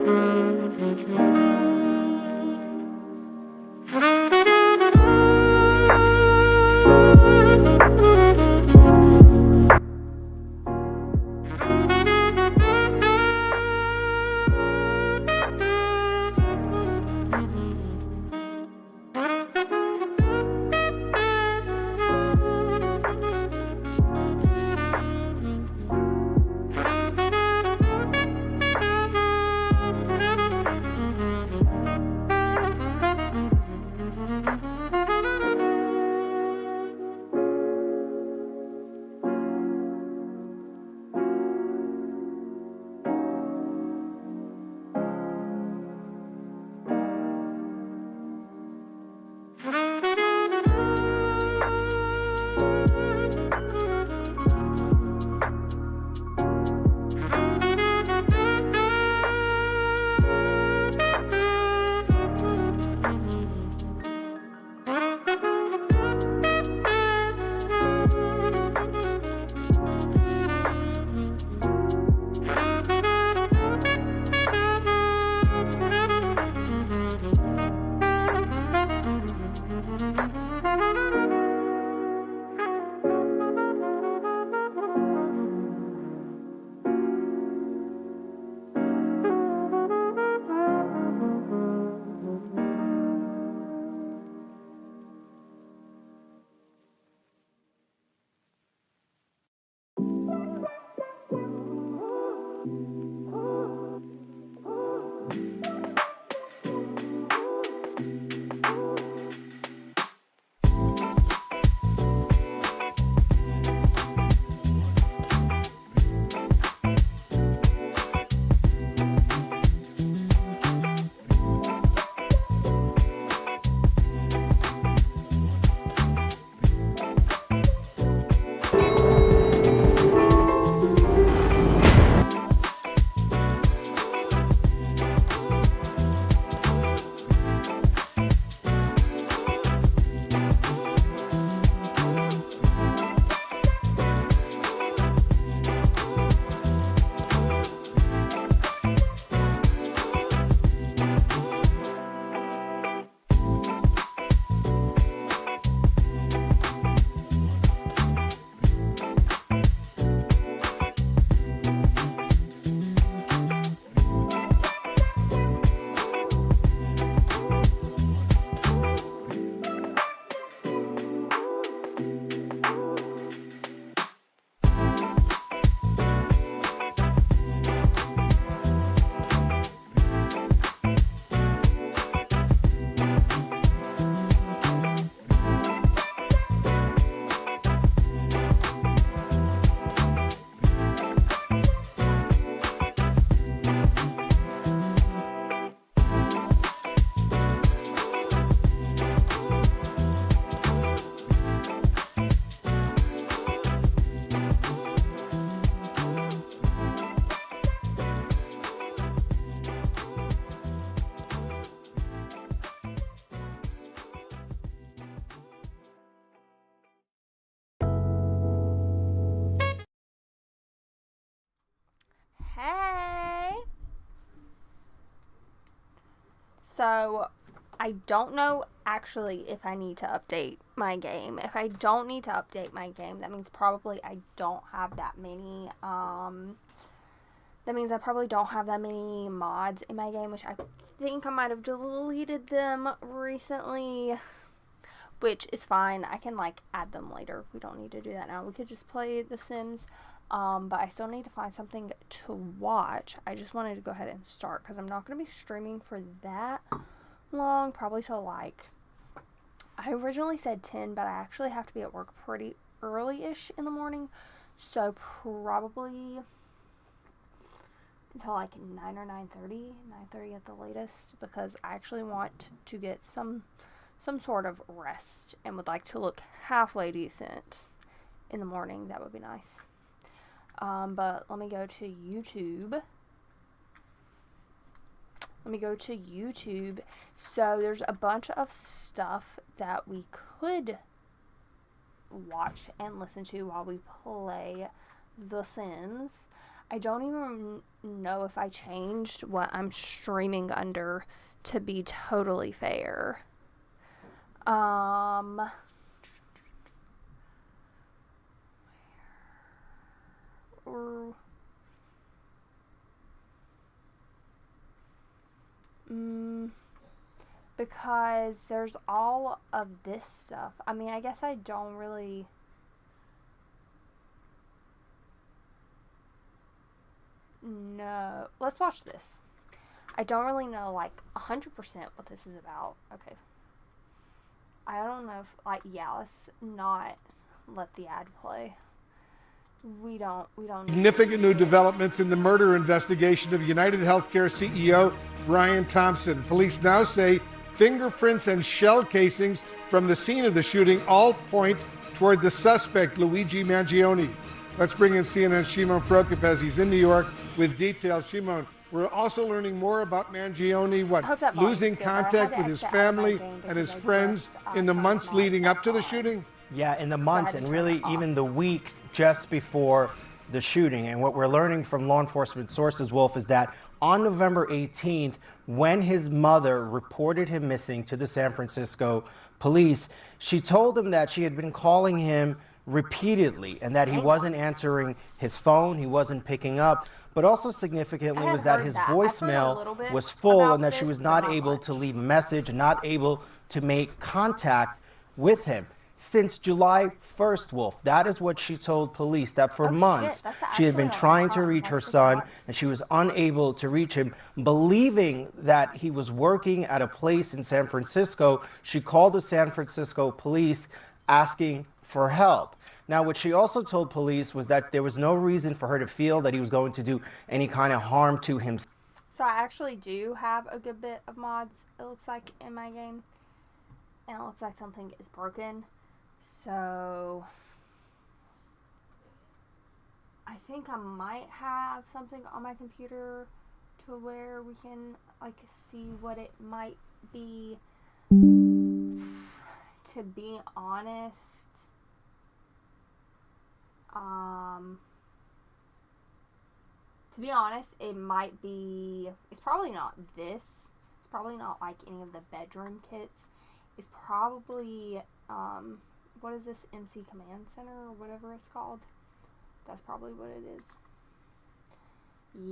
Hey! So, I don't know actually if I need to update my game. If I don't need to update my game, that means probably I don't have that many, that means I probably don't have that many mods in my game, which I think I might have deleted them recently, which is fine. I can, add them later. We don't need to do that now. We could just play The Sims. But I still need to find something to watch. I just wanted to go ahead and start because I'm not going to be streaming for that long. Probably till I originally said 10, but I actually have to be at work pretty early-ish in the morning. So probably until 9 or 9:30 at the latest, because I actually want to get some sort of rest and would like to look halfway decent in the morning. That would be nice. But let me go to YouTube. So there's a bunch of stuff that we could watch and listen to while we play The Sims. I don't even know if I changed what I'm streaming under to be totally fair. Or, because there's all of this stuff. I mean, I guess I don't really... No. Let's watch this. I don't really know, like, 100% what this is about. Okay. I don't know if, like, yeah, let's not let the ad play. We don't Significant new developments in the murder investigation of United Healthcare CEO Brian Thompson. Police now say fingerprints and shell casings from the scene of the shooting all point toward the suspect, Luigi Mangione. Let's bring in CNN's Shimon Prokupecz. He's in New York with details. Shimon, we're also learning more about Mangione, losing contact with his family and his friends in the months leading up to the shooting? Yeah, in the months and really even the weeks just before the shooting. And what we're learning from law enforcement sources, Wolf, is that on November 18th, when his mother reported him missing to the San Francisco police, she told him that she had been calling him repeatedly and that he wasn't answering his phone, he wasn't picking up. But also significantly was that his voicemail was full and that she was not able to leave a message, not able to make contact with him. Since July 1st, Wolf, that is what she told police, that for months she had been trying to reach her son and she was unable to reach him. Believing that he was working at a place in San Francisco, she called the San Francisco police asking for help. Now, what she also told police was that there was no reason for her to feel that he was going to do any kind of harm to him. So I actually do have a good bit of mods, it looks like, in my game. And it looks like something is broken. So I think I might have something on my computer to where we can, like, see what it might be. To be honest, it might be, it's probably not this. It's probably not like any of the bedroom kits. It's probably, what is this, MC Command Center or whatever it's called? That's probably what it is.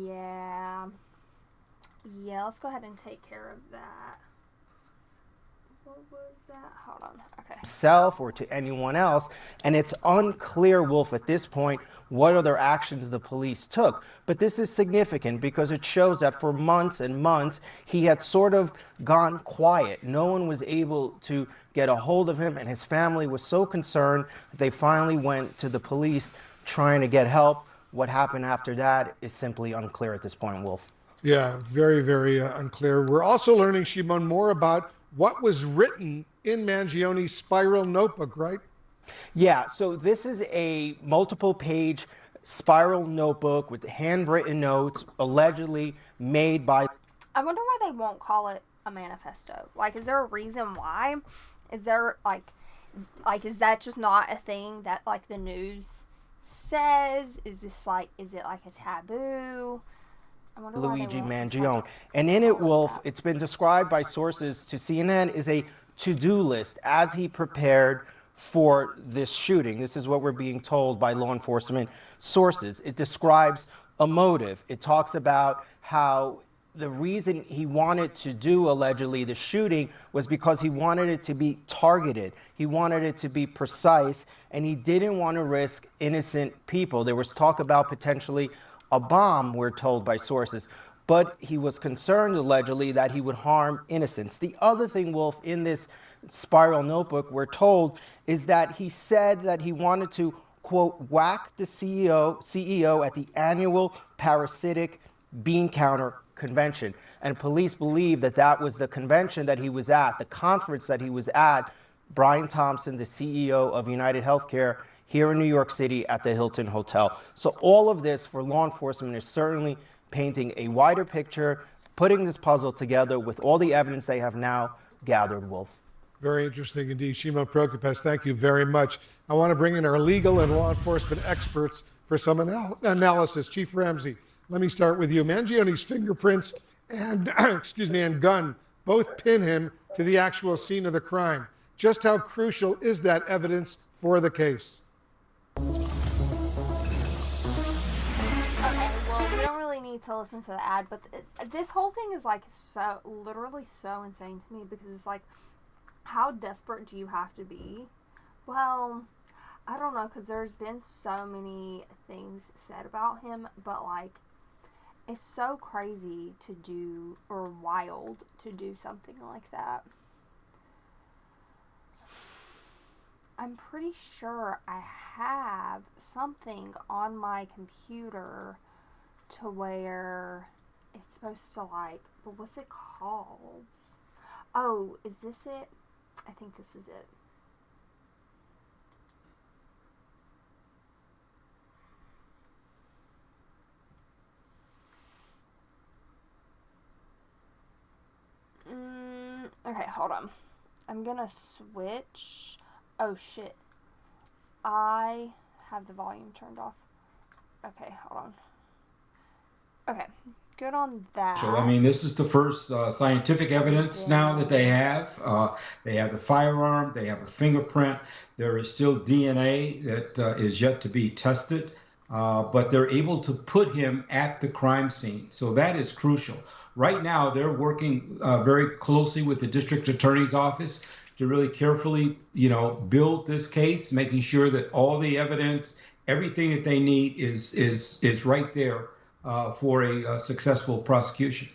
Yeah, let's go ahead and take care of that. What was that? Hold on. Okay. Self or to anyone else, and it's unclear, Wolf, at this point what other actions the police took. But this is significant because it shows that for months and months he had sort of gone quiet. No one was able to get a hold of him, and his family was so concerned that they finally went to the police trying to get help. What happened after that is simply unclear at this point, Wolf. Yeah, very, very unclear. We're also learning, Shimon, more about what was written in Mangione's spiral notebook, right? Yeah, so this is a multiple page spiral notebook with handwritten notes allegedly made by... I wonder why they won't call it a manifesto. Like, is there a reason why? Is there, like, is that just not a thing that, like, the news says? Is this, like, is it, like, a taboo? Luigi Mangione. And in it, Wolf, it's been described by sources to CNN as a to-do list as he prepared for this shooting. This is what we're being told by law enforcement sources. It describes a motive. It talks about how the reason he wanted to do, allegedly, the shooting was because he wanted it to be targeted. He wanted it to be precise, and he didn't want to risk innocent people. There was talk about potentially a bomb, we're told by sources, but he was concerned, allegedly, that he would harm innocents. The other thing, Wolf, in this spiral notebook, we're told, is that he said that he wanted to, quote, whack the CEO at the annual parasitic bean counter convention. And police believe that that was the convention that he was at, the conference that he was at, Brian Thompson, the CEO of United Healthcare, here in New York City at the Hilton Hotel. So all of this for law enforcement is certainly painting a wider picture, putting this puzzle together with all the evidence they have now gathered, Wolf. Very interesting indeed. Shimon Prokupecz, thank you very much. I want to bring in our legal and law enforcement experts for some analysis. Chief Ramsey, let me start with you. Mangione's fingerprints and, and gun both pin him to the actual scene of the crime. Just how crucial is that evidence for the case? Okay, well, we don't really need to listen to the ad, but this whole thing is like literally so insane to me, because it's like, how desperate do you have to be? Well, I don't know, because there's been so many things said about him, but like, it's so crazy to do, or wild to do something like that. I'm pretty sure I have something on my computer to where it's supposed to like, but what's it called? Oh, is this it? I think this is it. Okay, hold on. I'm gonna switch. Oh shit. I have the volume turned off. Okay, hold on. Okay, good on that. So, I mean, this is the first scientific evidence now that they have. They have the firearm, they have a fingerprint. There is still DNA that is yet to be tested, but they're able to put him at the crime scene. So that is crucial. Right now, they're working very closely with the district attorney's office to really carefully, build this case, making sure that all the evidence, everything that they need is right there for a successful prosecution.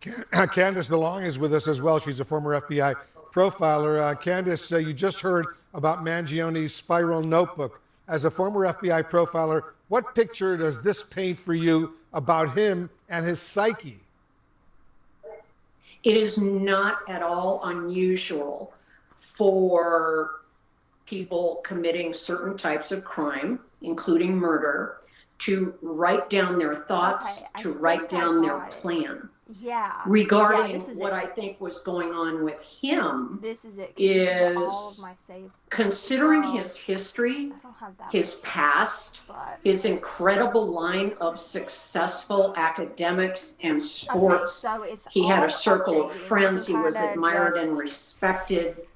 Candice DeLong is with us as well. She's a former FBI profiler. Candice, you just heard about Mangione's spiral notebook. As a former FBI profiler, what picture does this paint for you about him and his psyche? It is not at all unusual for people committing certain types of crime, including murder, to write down their thoughts, to write down their plan. Yeah. Regarding what I think was going on with him, this is it. Is all of my save. considering his history, his past, his incredible line of successful academics and sports. Okay, so he had a circle of friends. He was admired and respected.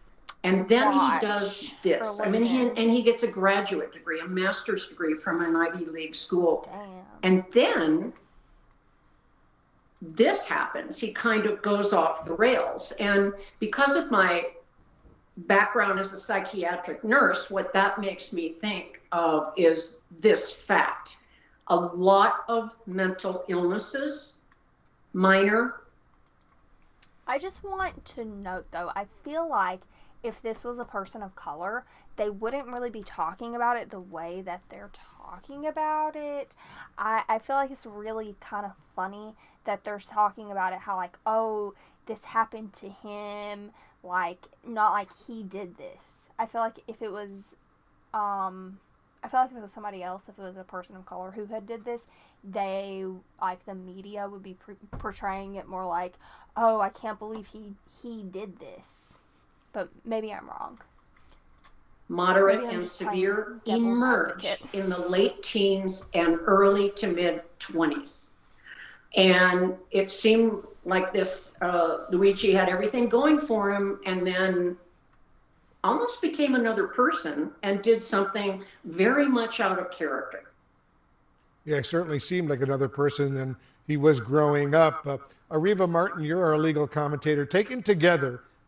And then he does this. I mean, he gets a graduate degree, a master's degree from an Ivy League school. Damn. And then this happens. He kind of goes off the rails. And because of my background as a psychiatric nurse, what that makes me think of is this fact. A lot of mental illnesses, minor. I just want to note, though, I feel like if this was a person of color, they wouldn't really be talking about it the way that they're talking about it. I feel like it's really kind of funny that they're talking about it, how like, oh, this happened to him, like, not like he did this. I feel like if it was, somebody else, if it was a person of color who had did this, they, like, the media would be portraying it more like, oh, I can't believe he did this. But maybe I'm wrong. Moderate and severe emerged in the late teens and early to mid 20s. And it seemed like this, Luigi had everything going for him, and then almost became another person and did something very much out of character. Yeah, it certainly seemed like another person than he was growing up. Areva Martin, you're our legal commentator.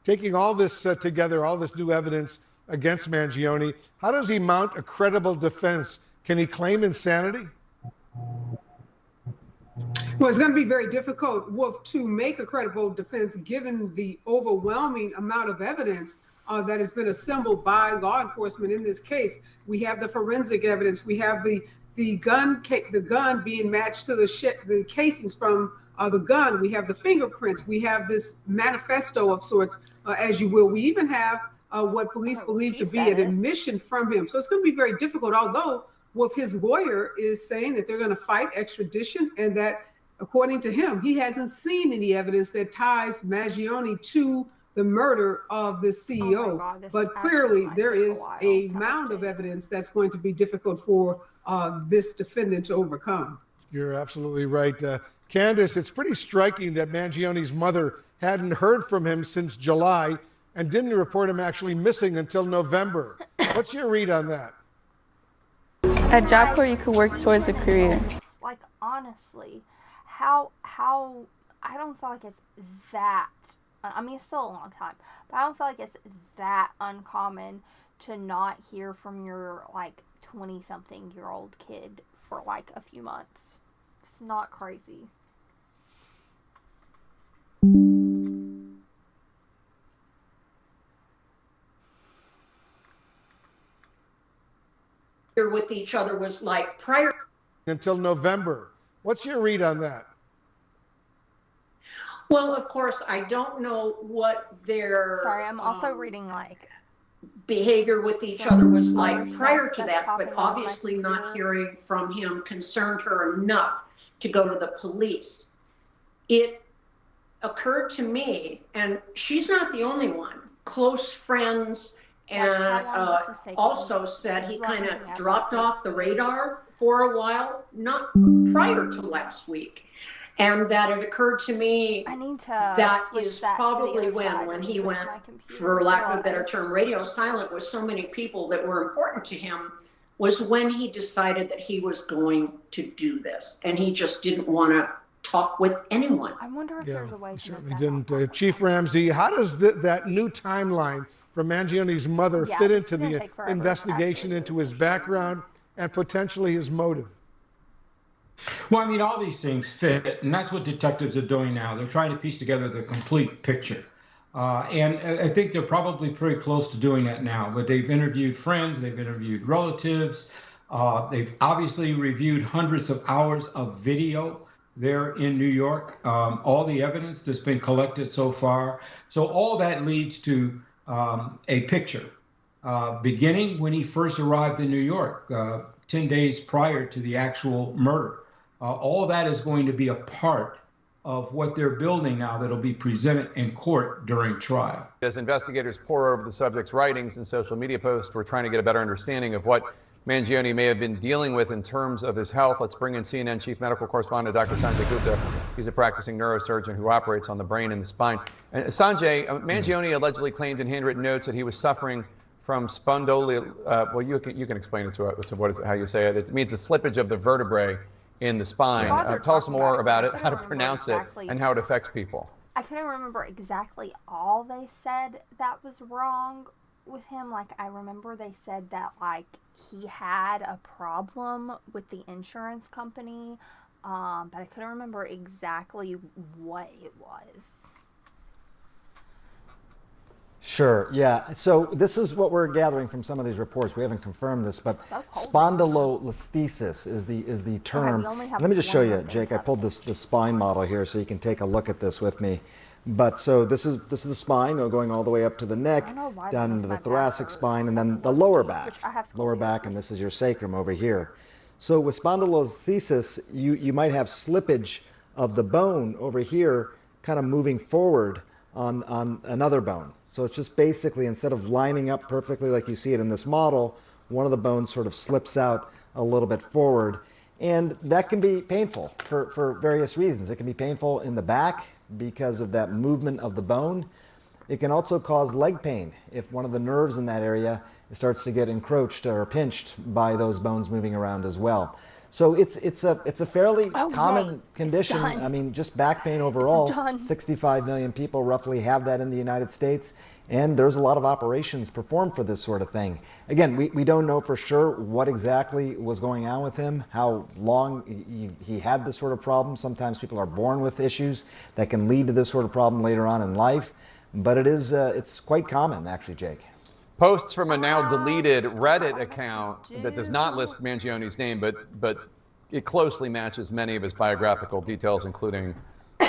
Taking all this together, all this new evidence against Mangione, how does he mount a credible defense? Can he claim insanity? Well, it's going to be very difficult, Wolf, to make a credible defense given the overwhelming amount of evidence that has been assembled by law enforcement in this case. We have the forensic evidence. We have the gun being matched to the casings from the gun. We have the fingerprints. We have this manifesto of sorts, as you will. We even have what police believe to be an admission from him. So it's going to be very difficult, although what his lawyer is saying that they're going to fight extradition, and that, according to him, he hasn't seen any evidence that ties Mangione to the murder of the CEO. God, but clearly there is a mound of evidence that's going to be difficult for this defendant to overcome. You're absolutely right. Candace, it's pretty striking that Mangione's mother hadn't heard from him since July and didn't report him actually missing until November. What's your read on that? A job where you could work towards a career. Like, honestly, how I don't feel like it's that, I mean, it's still a long time, but I don't feel like it's that uncommon to not hear from your, like, 20-something-year-old kid for, like, a few months. It's not crazy. With each other was like prior Until November. What's your read on that? Well, of course, I don't know what their Sorry, I'm also reading, like, behavior with each other was like other prior stuff to that's that, popping but up on my obviously not computer. hearing from him concerned her enough to go to the police. It occurred to me, and she's not the only one, close friends, and how long this is taking? also said This he is what I'm kind of looking at, dropped like, off the radar for a while, not prior to last week. And that it occurred to me I need to that switch is that to the probably other side when and he switch went, my computer for lack of a so better it's- term, radio silent with so many people that were important to him, was when he decided that he was going to do this. And he just didn't want to talk with anyone. I wonder if Yeah, there's a way you to certainly make that didn't. not Chief Ramsey, how does that new timeline from Mangione's mother Yeah, fit this into is gonna the take forever, investigation actually. into his background and potentially his motive? Well, I mean, all these things fit, and that's what detectives are doing now. They're trying to piece together the complete picture. And I think they're probably pretty close to doing that now, but they've interviewed friends, they've interviewed relatives, they've obviously reviewed hundreds of hours of video there in New York, all the evidence that's been collected so far. So all that leads to a picture, beginning when he first arrived in New York, 10 days prior to the actual murder. All of that is going to be a part of what they're building now that'll be presented in court during trial. As investigators pore over the subject's writings and social media posts, we're trying to get a better understanding of what Mangione may have been dealing with in terms of his health. Let's bring in CNN chief medical correspondent Dr. Sanjay Gupta. He's a practicing neurosurgeon who operates on the brain and the spine. And Sanjay, Mangione allegedly claimed in handwritten notes that he was suffering from spondylolisthesis. Well, you can explain it to how you say it. It means a slippage of the vertebrae in the spine. Tell us more about it, how to pronounce it, and how it affects people. I couldn't remember exactly all they said that was wrong with him. Like, I remember they said that, like, he had a problem with the insurance company, but I couldn't remember exactly what it was. Sure, yeah. So this is what we're gathering from some of these reports. We haven't confirmed this, but So cold. spondylolisthesis is the term. we only have Let me just show one you, more thing Jake. I to pulled this spine model here so you can take a look at this with me. But so this is the spine going all the way up to the neck, don't know why down that into the makes my thoracic back hurt. spine, and then the lower back. Which I have Lower back, scoliosis. and this is your sacrum over here. So with spondylolisthesis, you might have slippage of the bone over here, kind of moving forward on another bone. So it's just basically, instead of lining up perfectly like you see it in this model, one of the bones sort of slips out a little bit forward. And that can be painful for various reasons. It can be painful in the back because of that movement of the bone. It can also cause leg pain if one of the nerves in that area starts to get encroached or pinched by those bones moving around as well. So it's a fairly common yay. It's condition. done. I mean, just back pain overall. done. 65 million people roughly have that in the United States, and there's a lot of operations performed for this sort of thing. Again, we don't know for sure what exactly was going on with him, how long he had this sort of problem. Sometimes people are born with issues that can lead to this sort of problem later on in life, but it's quite common, actually, Jake. Posts from a now deleted Reddit account that does not list Mangione's name, but it closely matches many of his biographical details, including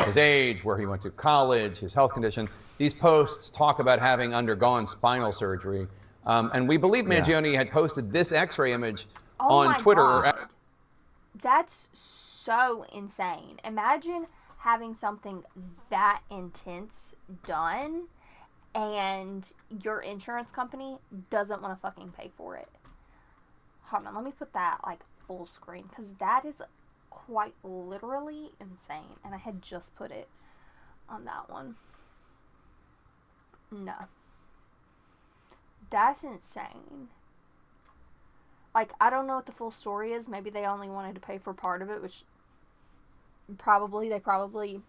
his age, where he went to college, his health condition. These posts talk about having undergone spinal surgery. And we believe Mangione had posted this X-ray image Oh on my Twitter. God. That's so insane. Imagine having something that intense done and your insurance company doesn't want to fucking pay for it. Hold on, let me put that like full screen, because that is quite literally insane. And I had just put it on that one. No. That's insane. Like, I don't know what the full story is. Maybe they only wanted to pay for part of it, which they probably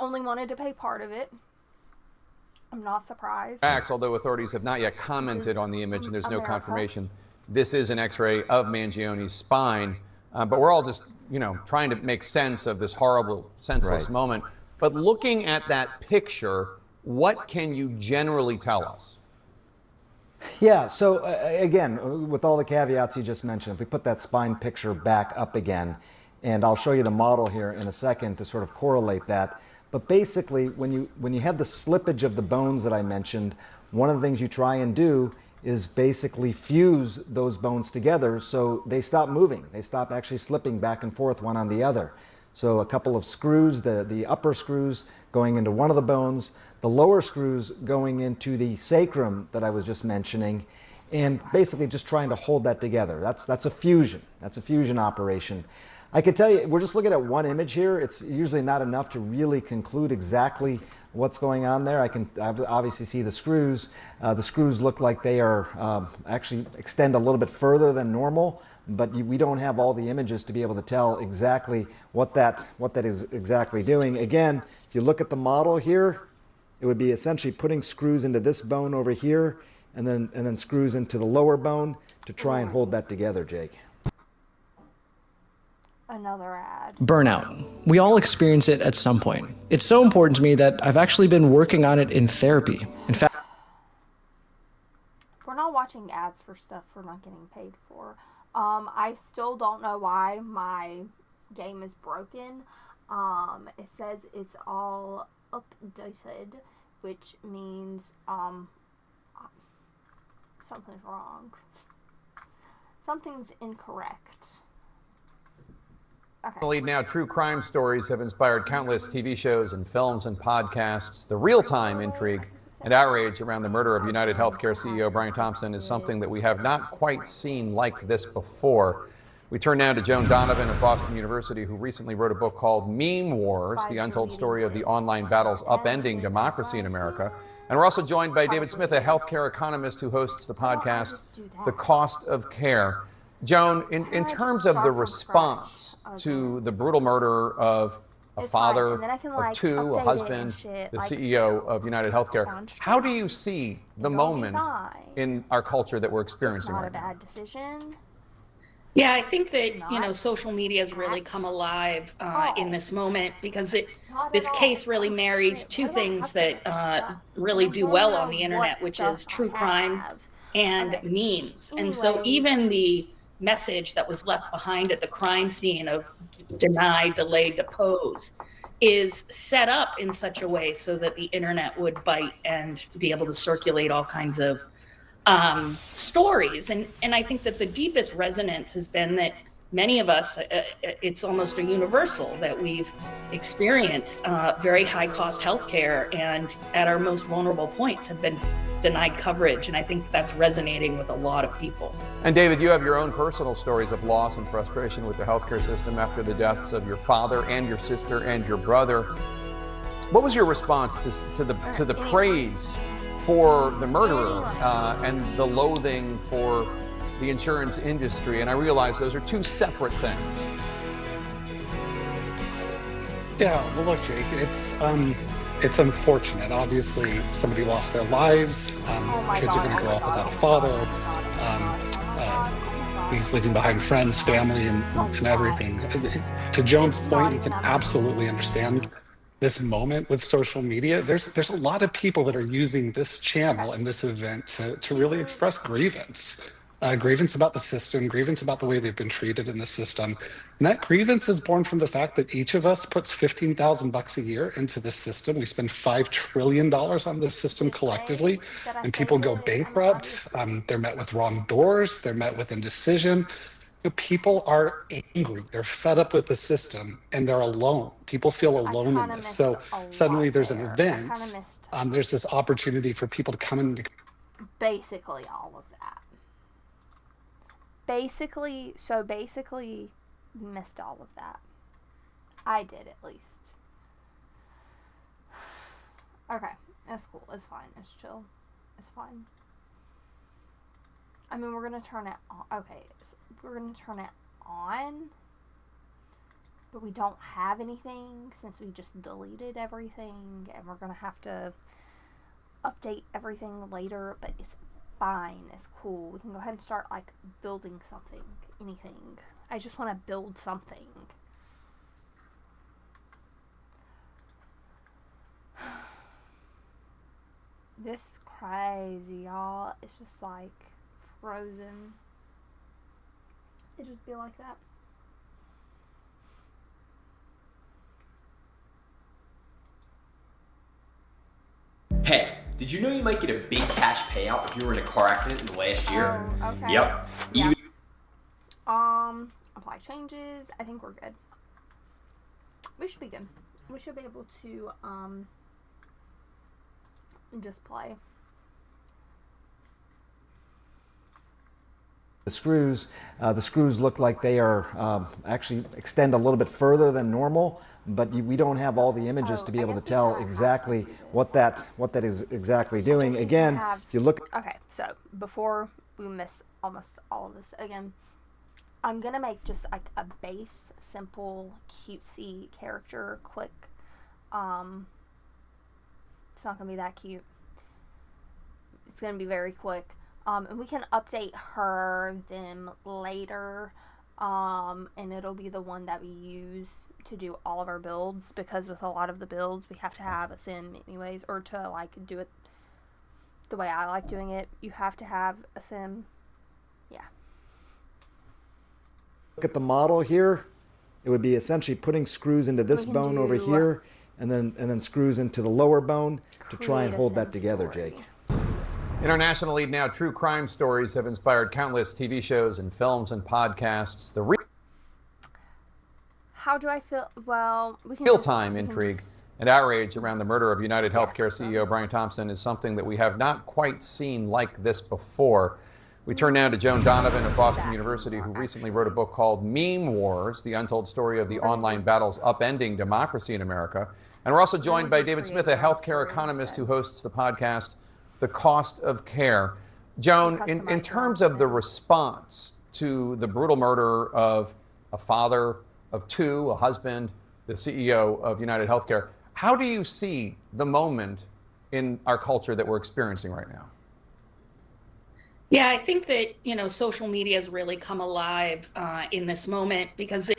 only wanted to pay part of it. I'm not surprised. Although authorities have not yet commented on the image and there's no confirmation, this is an X-ray of Mangioni's spine. But we're all just, trying to make sense of this horrible, senseless moment. But looking at that picture, what can you generally tell us? Yeah, so again, with all the caveats you just mentioned, if we put that spine picture back up again, and I'll show you the model here in a second to sort of correlate that. But basically, when you have the slippage of the bones that I mentioned, one of the things you try and do is basically fuse those bones together so they stop moving. They stop actually slipping back and forth one on the other. So a couple of screws, the upper screws going into one of the bones, the lower screws going into the sacrum that I was just mentioning, and basically just trying to hold that together. That's a fusion. That's a fusion operation. I can tell you, we're just looking at one image here. It's usually not enough to really conclude exactly what's going on there. I can obviously see the screws. The screws look like they are actually extend a little bit further than normal, but we don't have all the images to be able to tell exactly what that is exactly doing. Again, if you look at the model here, it would be essentially putting screws into this bone over here, and then screws into the lower bone to try and hold that together, Jake. Another ad. Burnout. We all experience it at some point. It's so important to me that I've actually been working on it in therapy. In fact, we're not watching ads for stuff we're not getting paid for. I still don't know why my game is broken. It says it's all updated, which means something's wrong. Something's incorrect. Okay. Now, true crime stories have inspired countless TV shows and films and podcasts. The real-time intrigue and outrage around the murder of United Healthcare CEO Brian Thompson is something that we have not quite seen like this before. We turn now to Joan Donovan of Boston University, who recently wrote a book called Meme Wars, the untold story of the online battles upending democracy in America. And we're also joined by David Smith, a healthcare economist who hosts the podcast, The Cost of Care. Joan, in terms of the response to the brutal murder of a father of two, a husband, the CEO of United Healthcare, how do you see the moment in our culture that we're experiencing right now? It's not a bad decision. Yeah, I think that, social media has really come alive in this moment, because this case really marries two things that really do well on the internet, which is true crime and memes. And so even the message that was left behind at the crime scene of deny, delay, depose is set up in such a way so that the internet would bite and be able to circulate all kinds of stories. And I think that the deepest resonance has been that many of us, it's almost a universal, that we've experienced very high cost healthcare, and at our most vulnerable points have been denied coverage. And I think that's resonating with a lot of people. And David, you have your own personal stories of loss and frustration with the healthcare system after the deaths of your father and your sister and your brother. What was your response to the praise for the murderer and the loathing for the insurance industry? And I realize those are two separate things. Yeah, well, look, Jake, it's unfortunate. Obviously, somebody lost their lives. Kids are going to grow up without a father. He's leaving behind friends, family, and everything. To Joan's point, you can absolutely understand this moment with social media. There's a lot of people that are using this channel and this event to really express grievance. Grievance about the system, grievance about the way they've been treated in the system. And that grievance is born from the fact that each of us puts $15,000 a year into this system. We spend $5 trillion on this system collectively, and people go bankrupt. They're met with wrong doors. They're met with indecision. People are angry. They're fed up with the system, and they're alone. People feel alone in this. So suddenly there's an event. There's this opportunity for people to come in. Basically all of that. basically, we missed all of that. I did, at least. Okay, it's cool. It's fine. It's chill. It's fine. I mean, we're gonna turn it on. Okay, so we're gonna turn it on, but we don't have anything since we just deleted everything, and we're gonna have to update everything later, but it's fine. It's cool. We can go ahead and start, like, building something. Anything. I just want to build something. This is crazy, y'all. It's just, like, frozen. It just be like that. Hey, did you know you might get a big cash payout if you were in a car accident in the last year? Oh, okay. Yep. Yeah. Apply changes. I think we're good. We should be good. We should be able to, just play. The screws look like they are actually extend a little bit further than normal, but we don't have all the images to be able to tell exactly what that is exactly doing. Again, if you look. Okay, so before we miss almost all of this again, I'm gonna make just like a base, simple, cutesy character quick. It's not gonna be that cute. It's gonna be very quick. And we can update them later. And it'll be the one that we use to do all of our builds, because with a lot of the builds we have to have a sim anyways, or to like do it the way I like doing it, you have to have a sim. Yeah. Look at the model here. It would be essentially putting screws into this bone over here, and then screws into the lower bone to try and hold that together, Jake. International lead now, true crime stories have inspired countless TV shows and films and podcasts. How do I feel? Well, we can real-time intrigue and outrage around the murder of United Healthcare CEO Brian Thompson is something that we have not quite seen like this before. We turn now to Joan Donovan of Boston University, who recently wrote a book called Meme Wars, the untold story of the online battles upending democracy in America. And we're also joined by David Smith, a healthcare economist who hosts the podcast The Cost of Care. Joan, in terms of the response to the brutal murder of a father of two, a husband, the CEO of United Healthcare, how do you see the moment in our culture that we're experiencing right now? Yeah, I think that, social media has really come alive in this moment because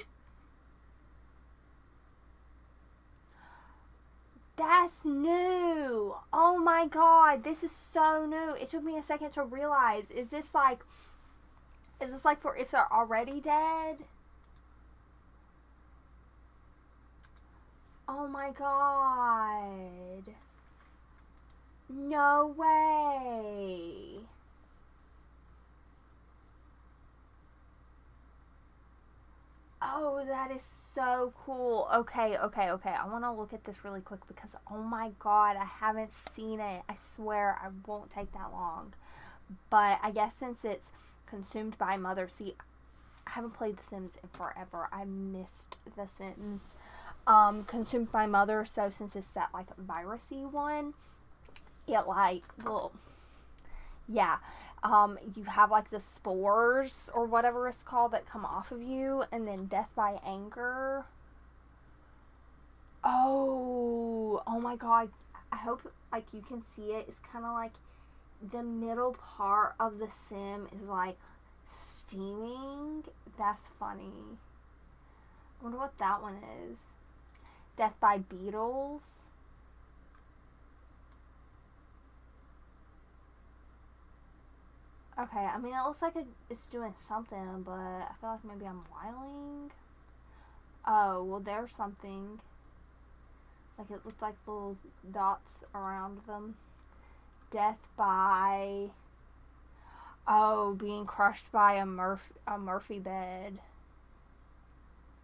That's new. Oh my God, this is so new. It took me a second to realize. Is this like for if they're already dead? Oh my God. No way. Oh, that is so cool. Okay. I want to look at this really quick because, oh my God, I haven't seen it. I swear I won't take that long. But I guess since it's consumed by Mother, see, I haven't played The Sims in forever. I missed The Sims. Consumed by Mother, so since it's that, like, virusy one, it, like, well, yeah. You have like the spores or whatever it's called that come off of you, and then death by anger. Oh my God. I hope like you can see it. It's kind of like the middle part of the sim is like steaming. That's funny. I wonder what that one is. Death by beetles. Okay, I mean, it looks like it's doing something, but I feel like maybe I'm wiling. Oh, well, there's something. Like, it looked like little dots around them. Death by... Oh, being crushed by a Murphy bed.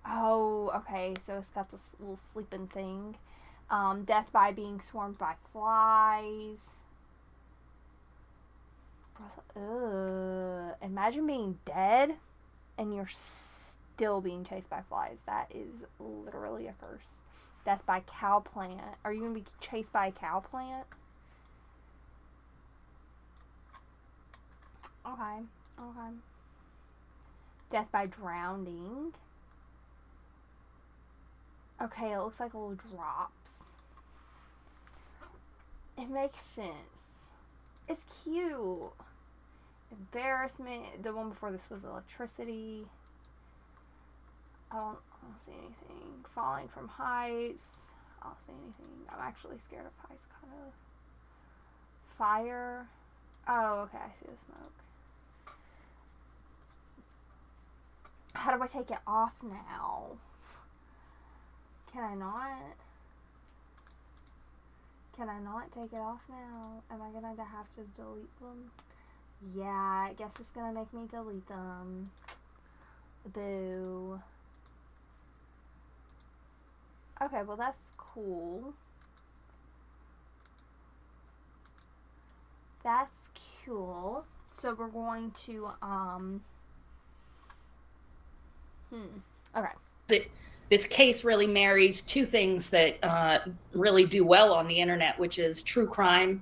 Oh, okay, so it's got this little sleeping thing. Death by being swarmed by flies. Imagine being dead and you're still being chased by flies. That is literally a curse. Death by cow plant. Are you going to be chased by a cow plant? Okay. Death by drowning. Okay, it looks like little drops. It makes sense. It's cute. Embarrassment. The one before this was electricity. I don't see anything. Falling from heights. I don't see anything. I'm actually scared of heights, kind of. Fire. Oh, okay. I see the smoke. How do I take it off now? Can I not? Can I not take it off now? Am I gonna have to delete them? Yeah, I guess it's gonna make me delete them. Boo. Okay, well that's cool. That's cool. So we're going to, okay. This case really marries two things that really do well on the internet, which is true crime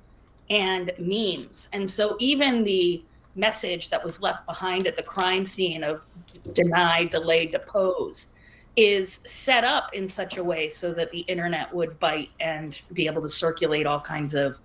and memes. And so even the message that was left behind at the crime scene of deny, delay, depose is set up in such a way so that the internet would bite and be able to circulate all kinds of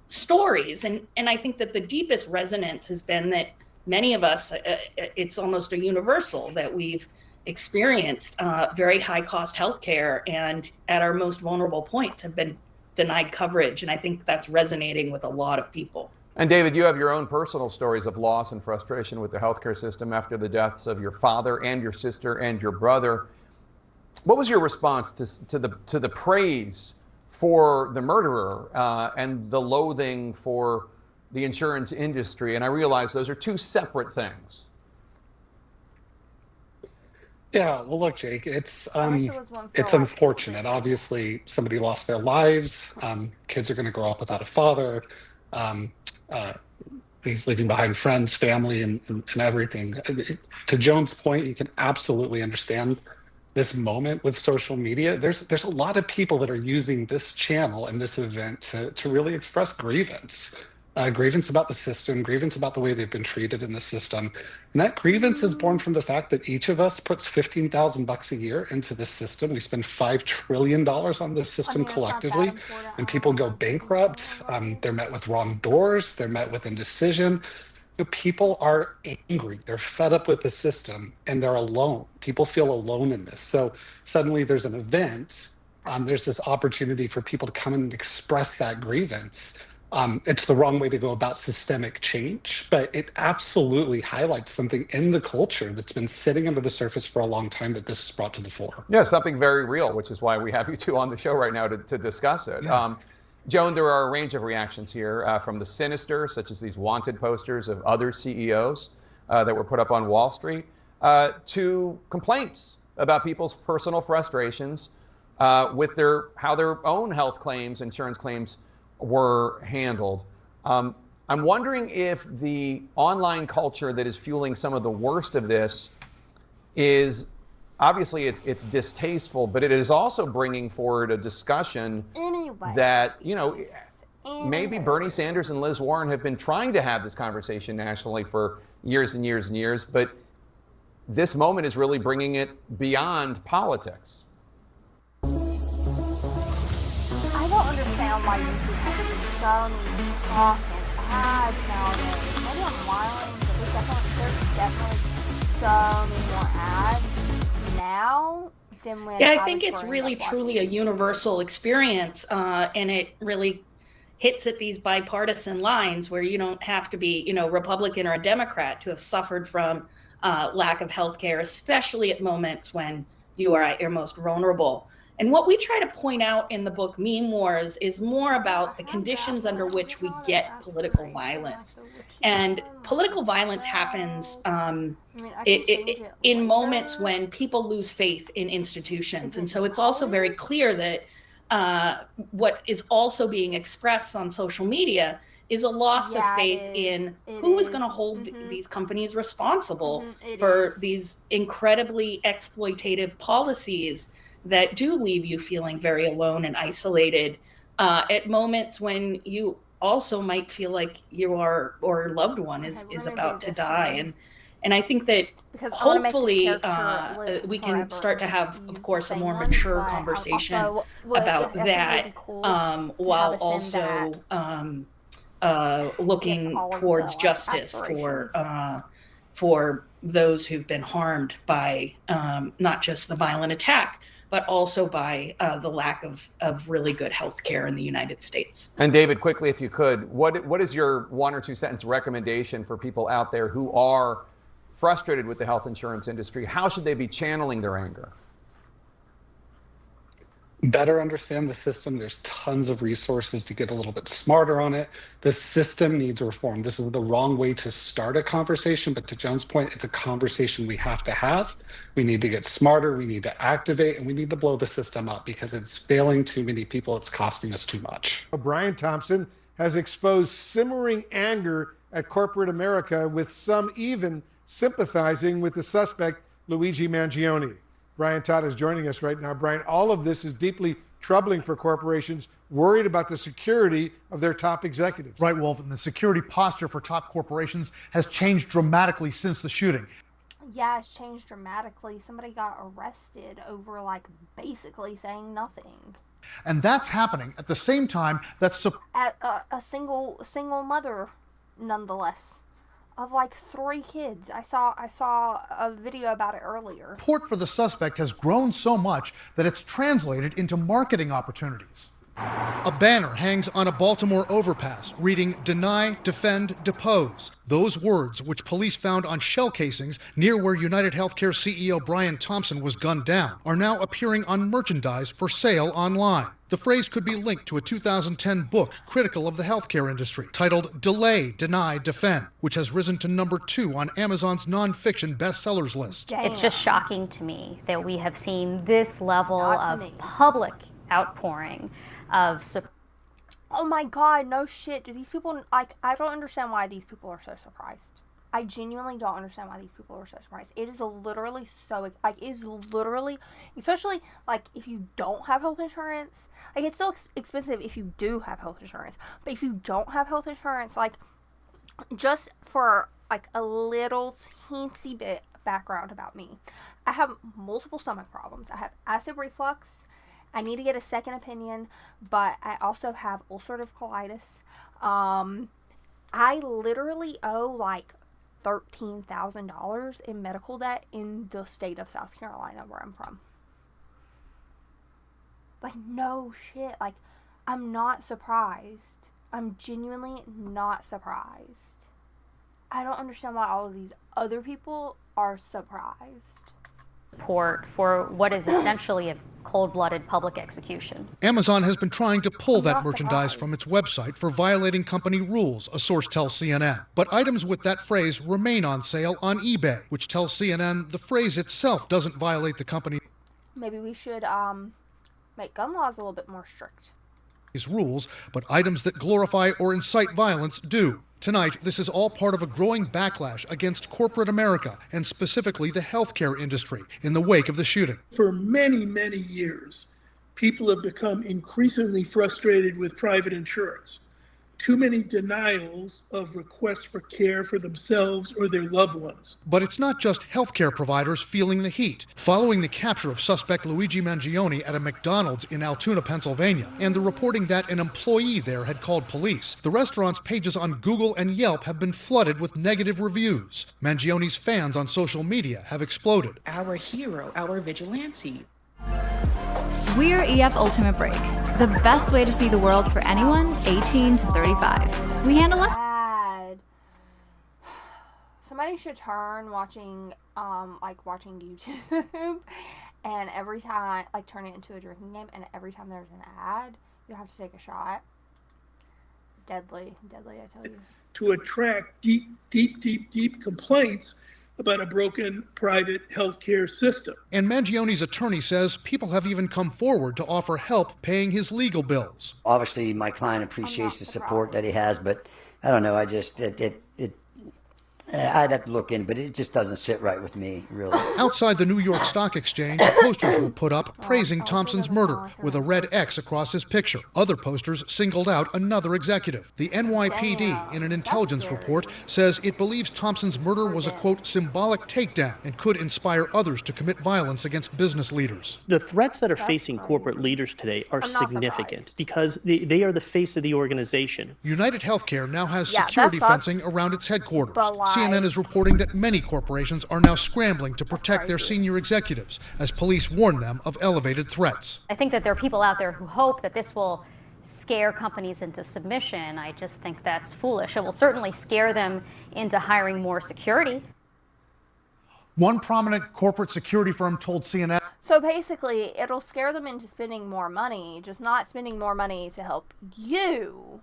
stories. And I think that the deepest resonance has been that many of us, it's almost a universal that we've experienced very high cost healthcare and at our most vulnerable points have been denied coverage. And I think that's resonating with a lot of people. And David, you have your own personal stories of loss and frustration with the healthcare system after the deaths of your father and your sister and your brother. What was your response to the praise for the murderer and the loathing for the insurance industry? And I realize those are two separate things. Yeah, well, look, Jake, it's unfortunate. Obviously, somebody lost their lives. Kids are going to grow up without a father. He's leaving behind friends, family, and everything. To Joan's point, you can absolutely understand this moment with social media. There's a lot of people that are using this channel and this event to really express grievance. Grievance about the system, grievance about the way they've been treated in the system. And that grievance is born from the fact that each of us puts $15,000 a year into this system. We spend $5 trillion on this system collectively, and people go bankrupt. They're met with wrong doors. They're met with indecision. People are angry. They're fed up with the system, and they're alone. People feel alone in this. So suddenly there's an event. There's this opportunity for people to come in and express that grievance. It's the wrong way to go about systemic change, but it absolutely highlights something in the culture that's been sitting under the surface for a long time that this is brought to the fore. Yeah, something very real, which is why we have you two on the show right now to discuss it. Yeah. Joan, there are a range of reactions here from the sinister, such as these wanted posters of other CEOs that were put up on Wall Street, to complaints about people's personal frustrations with how their own health claims, insurance claims, were handled. I'm wondering if the online culture that is fueling some of the worst of this is, obviously it's distasteful, but it is also bringing forward a discussion that, maybe Bernie Sanders and Liz Warren have been trying to have this conversation nationally for years and years and years, but this moment is really bringing it beyond politics. I don't understand why YouTube has so many talk and ads nowadays. Maybe I'm wild, but there's definitely so many more ads now than when I think it's really truly a universal experience, and it really hits at these bipartisan lines where you don't have to be, Republican or a Democrat to have suffered from lack of health care, especially at moments when you are at your most vulnerable. And what we try to point out in the book Meme Wars is more about the conditions under which we get political violence. And political violence happens in moments when people lose faith in institutions. And so it's also very clear that what is also being expressed on social media is a loss of faith in who is going to hold these companies responsible for these incredibly exploitative policies that do leave you feeling very alone and isolated at moments when you also might feel like you are, or a loved one is about to die. And I think that hopefully we can start to have, of course, a more mature conversation about that, while also looking towards justice for those who've been harmed by not just the violent attack, but also by the lack of really good health care in the United States. And David, quickly, if you could, what is your 1 or 2 sentence recommendation for people out there who are frustrated with the health insurance industry? How should they be channeling their anger? Better understand the system. There's tons of resources to get a little bit smarter on it. The system needs reform. This is the wrong way to start a conversation, but to Joan's point, it's a conversation we have to have. We need to get smarter, we need to activate, and we need to blow the system up because it's failing too many people. It's costing us too much. Brian Thompson has exposed simmering anger at corporate America, with some even sympathizing with the suspect, Luigi Mangione. Brian Todd is joining us right now. Brian, all of this is deeply troubling for corporations worried about the security of their top executives. Right, Wolf, and the security posture for top corporations has changed dramatically since the shooting. Yeah, it's changed dramatically. Somebody got arrested over, basically saying nothing. And that's happening at the same time that at a single mother, nonetheless, of 3 kids. I saw a video about it earlier. Support for the suspect has grown so much that it's translated into marketing opportunities. A banner hangs on a Baltimore overpass reading "Deny, Defend, Depose." Those words, which police found on shell casings near where United Healthcare CEO Brian Thompson was gunned down, are now appearing on merchandise for sale online. The phrase could be linked to a 2010 book critical of the healthcare industry titled "Delay, Deny, Defend," which has risen to number 2 on Amazon's nonfiction bestsellers list. Damn. It's just shocking to me that we have seen this level of public outpouring of support. Oh my God, no shit. Do these people, I don't understand why these people are so surprised. I genuinely don't understand why these people are so surprised. It is literally so, especially, if you don't have health insurance, it's still expensive if you do have health insurance. But if you don't have health insurance, just for, a little teensy bit of background about me. I have multiple stomach problems. I have acid reflux. I need to get a second opinion, but I also have ulcerative colitis. I literally owe $13,000 in medical debt in the state of South Carolina, where I'm from. No shit. I'm not surprised. I'm genuinely not surprised. I don't understand why all of these other people are surprised. Support for what is essentially a cold-blooded public execution. Amazon has been trying to pull that merchandise from its website for violating company rules, a source tells CNN. But items with that phrase remain on sale on eBay, which tells CNN the phrase itself doesn't violate the company's Maybe we should make gun laws a little bit more strict. rules, but items that glorify or incite violence do. Tonight, this is all part of a growing backlash against corporate America, and specifically the healthcare industry, in the wake of the shooting. For many, many years, people have become increasingly frustrated with private insurance. Too many denials of requests for care for themselves or their loved ones. But it's not just healthcare providers feeling the heat. Following the capture of suspect Luigi Mangione at a McDonald's in Altoona, Pennsylvania, and the reporting that an employee there had called police, the restaurant's pages on Google and Yelp have been flooded with negative reviews. Mangione's fans on social media have exploded. Our hero, our vigilante. We're EF Ultimate Break, the best way to see the world for anyone 18 to 35. We handle it. Somebody should turn watching YouTube and every time, turn it into a drinking game, and every time there's an ad, you have to take a shot. Deadly, I tell you. To attract deep complaints about a broken private healthcare system. And Mangione's attorney says people have even come forward to offer help paying his legal bills. Obviously, my client appreciates the support that he has, but I don't know. I'd have to look in, but it just doesn't sit right with me, really. Outside the New York Stock Exchange, posters were put up praising Thompson's murder with a red X across his picture. Other posters singled out another executive. The NYPD, in an intelligence report, says it believes Thompson's murder was a, quote, symbolic takedown and could inspire others to commit violence against business leaders. The threats that are facing corporate leaders today are significant because they are the face of the organization. United Healthcare now has security fencing around its headquarters. CNN is reporting that many corporations are now scrambling to protect their senior executives as police warn them of elevated threats. I think that there are people out there who hope that this will scare companies into submission. I just think that's foolish. It will certainly scare them into hiring more security. One prominent corporate security firm told CNN. So basically, it'll scare them into spending more money, just not spending more money to help you.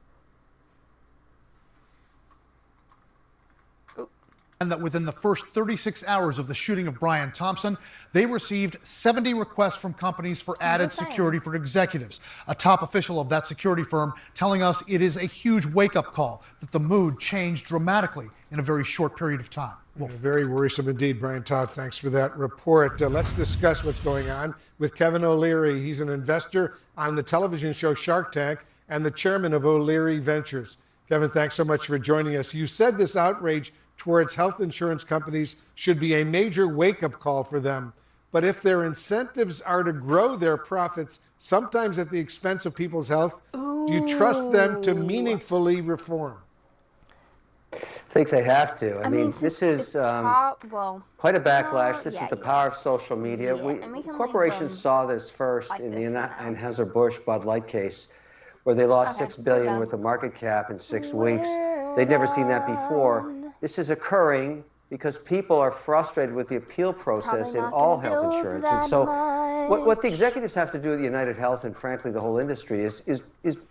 And that within the first 36 hours of the shooting of Brian Thompson, they received 70 requests from companies for added security for executives. A top official of that security firm telling us it is a huge wake-up call, that the mood changed dramatically in a very short period of time. Very worrisome indeed, Brian Todd. Thanks for that report. Let's discuss what's going on with Kevin O'Leary. He's an investor on the television show Shark Tank and the chairman of O'Leary Ventures. Kevin, thanks so much for joining us. You said this outrage towards health insurance companies should be a major wake-up call for them. But if their incentives are to grow their profits, sometimes at the expense of people's health, do you trust them to meaningfully reform? I think they have to. I mean, this is quite a backlash. This is the power of social media. Corporations saw this first in the Anheuser-Busch Bud Light case, where they lost $6 billion worth of market cap in 6 weeks. They'd never seen that before. This is occurring because people are frustrated with the appeal process in all health insurance. And so what the executives have to do at United Health, and frankly the whole industry, is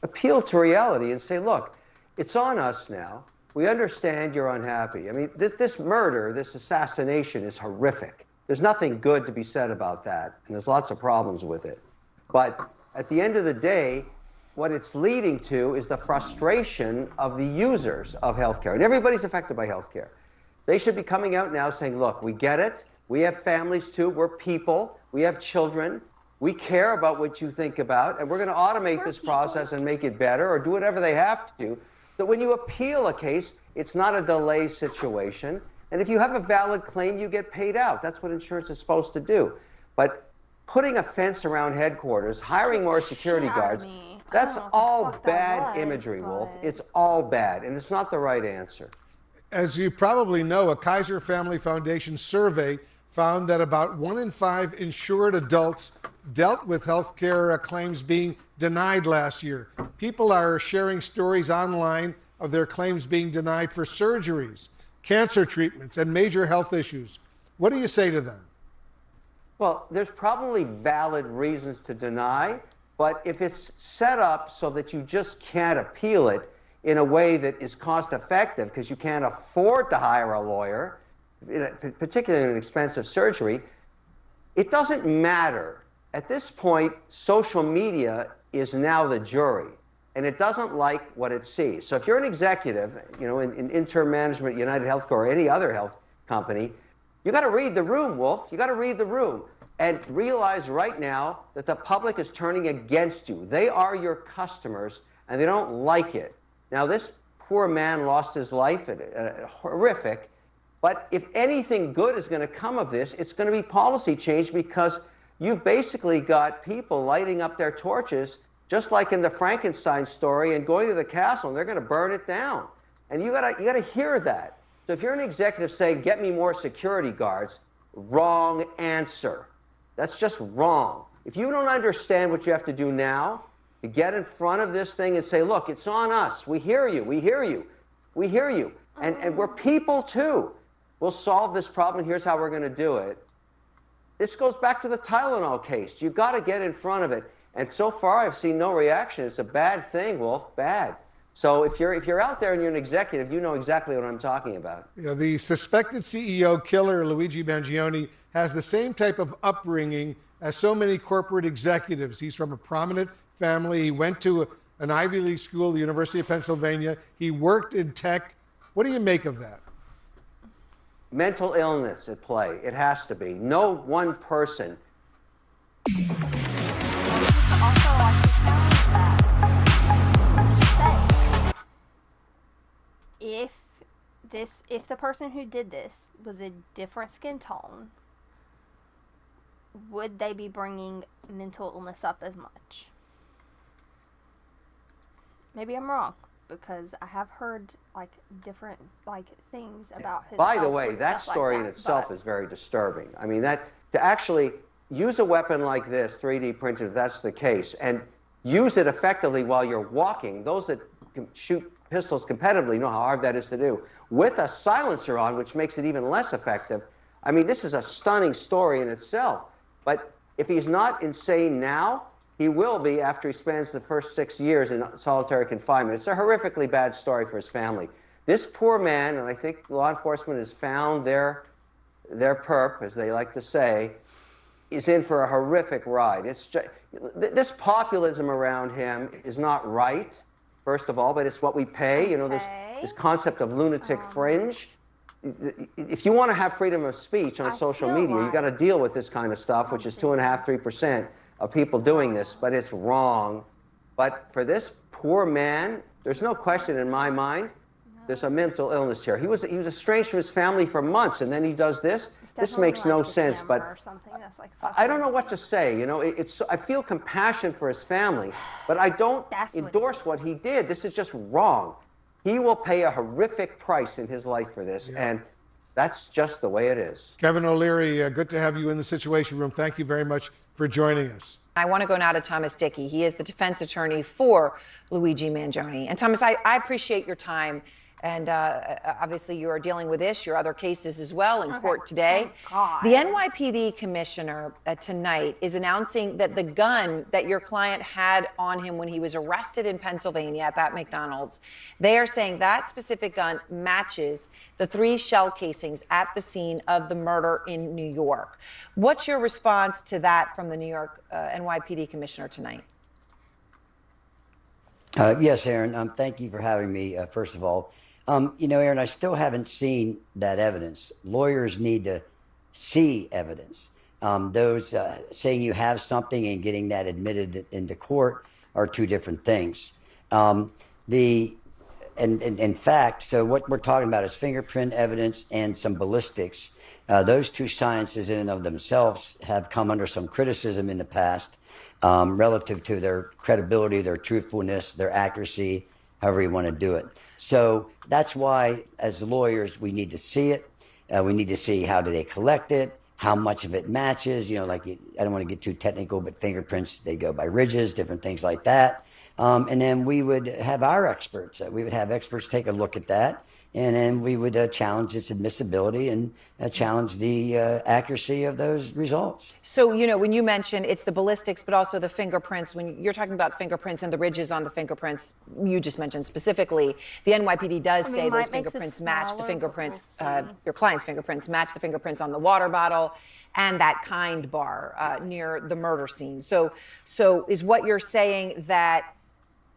appeal to reality and say, look, it's on us now. We understand you're unhappy. I mean, this murder, this assassination is horrific. There's nothing good to be said about that, and there's lots of problems with it. But at the end of the day, what it's leading to is the frustration of the users of healthcare. And everybody's affected by healthcare. They should be coming out now saying, look, we get it. We have families too. We're people. We have children. We care about what you think about. And we're going to automate this process and make it better, or do whatever they have to. That when you appeal a case, it's not a delay situation. And if you have a valid claim, you get paid out. That's what insurance is supposed to do. But putting a fence around headquarters, hiring more security guards, that's all bad imagery, Wolf. It's all bad, and it's not the right answer. As you probably know, a Kaiser Family Foundation survey found that about 1 in 5 insured adults dealt with healthcare claims being denied last year. People are sharing stories online of their claims being denied for surgeries, cancer treatments, and major health issues. What do you say to them? Well, there's probably valid reasons to deny, but if it's set up so that you just can't appeal it in a way that is cost effective because you can't afford to hire a lawyer, particularly in an expensive surgery, it doesn't matter. At this point, social media is now the jury, and it doesn't like what it sees. So if you're an executive, in interim management, United Healthcare, or any other health company, you got to read the room, Wolf. You got to read the room and realize right now that the public is turning against you. They are your customers, and they don't like it. Now, this poor man lost his life, horrific, but if anything good is going to come of this, it's going to be policy change, because you've basically got people lighting up their torches, just like in the Frankenstein story, and going to the castle, and they're going to burn it down. And you gotta hear that. So if you're an executive saying, get me more security guards, wrong answer. That's just wrong. If you don't understand what you have to do now, to get in front of this thing and say, look, it's on us. We hear you. We hear you. We hear you. And we're people too. We'll solve this problem, and here's how we're going to do it. This goes back to the Tylenol case. You've got to get in front of it. And so far, I've seen no reaction. It's a bad thing, Wolf. Bad. So if you're out there and you're an executive, you know exactly what I'm talking about. You know, the suspected CEO killer, Luigi Mangione, has the same type of upbringing as so many corporate executives. He's from a prominent family. He went to an Ivy League school, the University of Pennsylvania. He worked in tech. What do you make of that? Mental illness at play. It has to be. No one person. If the person who did this was a different skin tone, would they be bringing mental illness up as much? Maybe I'm wrong, because I have heard different things about his. By the way, that story in itself is very disturbing. I mean, that to actually use a weapon like this, 3D printed, if that's the case, and use it effectively while you're walking. Those that can shoot pistols competitively know how hard that is to do, with a silencer on, which makes it even less effective. I mean, this is a stunning story in itself. But if he's not insane now, he will be after he spends the first 6 years in solitary confinement. It's a horrifically bad story for his family. This poor man, and I think law enforcement has found their perp, as they like to say, is in for a horrific ride. It's just, this populism around him is not right, first of all, but it's what we pay. You know, this concept of lunatic fringe. If you want to have freedom of speech on social media, you got to deal with this kind of stuff, which is 2.5%, 3% of people doing this, but it's wrong. But for this poor man, there's no question in my mind, there's a mental illness here. He was estranged from his family for months, and then he does this. This makes no sense, but I don't know what to say. You know, I feel compassion for his family, but I don't endorse what he did. This is just wrong. He will pay a horrific price in his life for this, and that's just the way it is. Kevin O'Leary, good to have you in the Situation Room. Thank you very much for joining us. I want to go now to Thomas Dickey. He is the defense attorney for Luigi Mangione. And Thomas, I appreciate your time. And obviously you are dealing with this, your other cases as well in court today. The NYPD commissioner tonight is announcing that the gun that your client had on him when he was arrested in Pennsylvania at that McDonald's, they are saying that specific gun matches the 3 shell casings at the scene of the murder in New York. What's your response to that from the New York NYPD commissioner tonight? Yes, Aaron, thank you for having me, first of all. You know, Aaron, I still haven't seen that evidence. Lawyers need to see evidence. Those saying you have something and getting that admitted into court are 2 different things. In fact, so what we're talking about is fingerprint evidence and some ballistics. Those 2 sciences in and of themselves have come under some criticism in the past relative to their credibility, their truthfulness, their accuracy, however you want to do it. So that's why, as lawyers, we need to see it. We need to see how do they collect it, how much of it matches. You know, I don't want to get too technical, but fingerprints, they go by ridges, different things like that. And then we would have our experts. We would have experts take a look at that. And then we would challenge its admissibility and challenge the accuracy of those results. So, you know, when you mentioned it's the ballistics, but also the fingerprints, when you're talking about fingerprints and the ridges on the fingerprints, you just mentioned specifically, the NYPD does say those fingerprints match the fingerprints, your client's fingerprints match the fingerprints on the water bottle and that kind bar near the murder scene. So is what you're saying that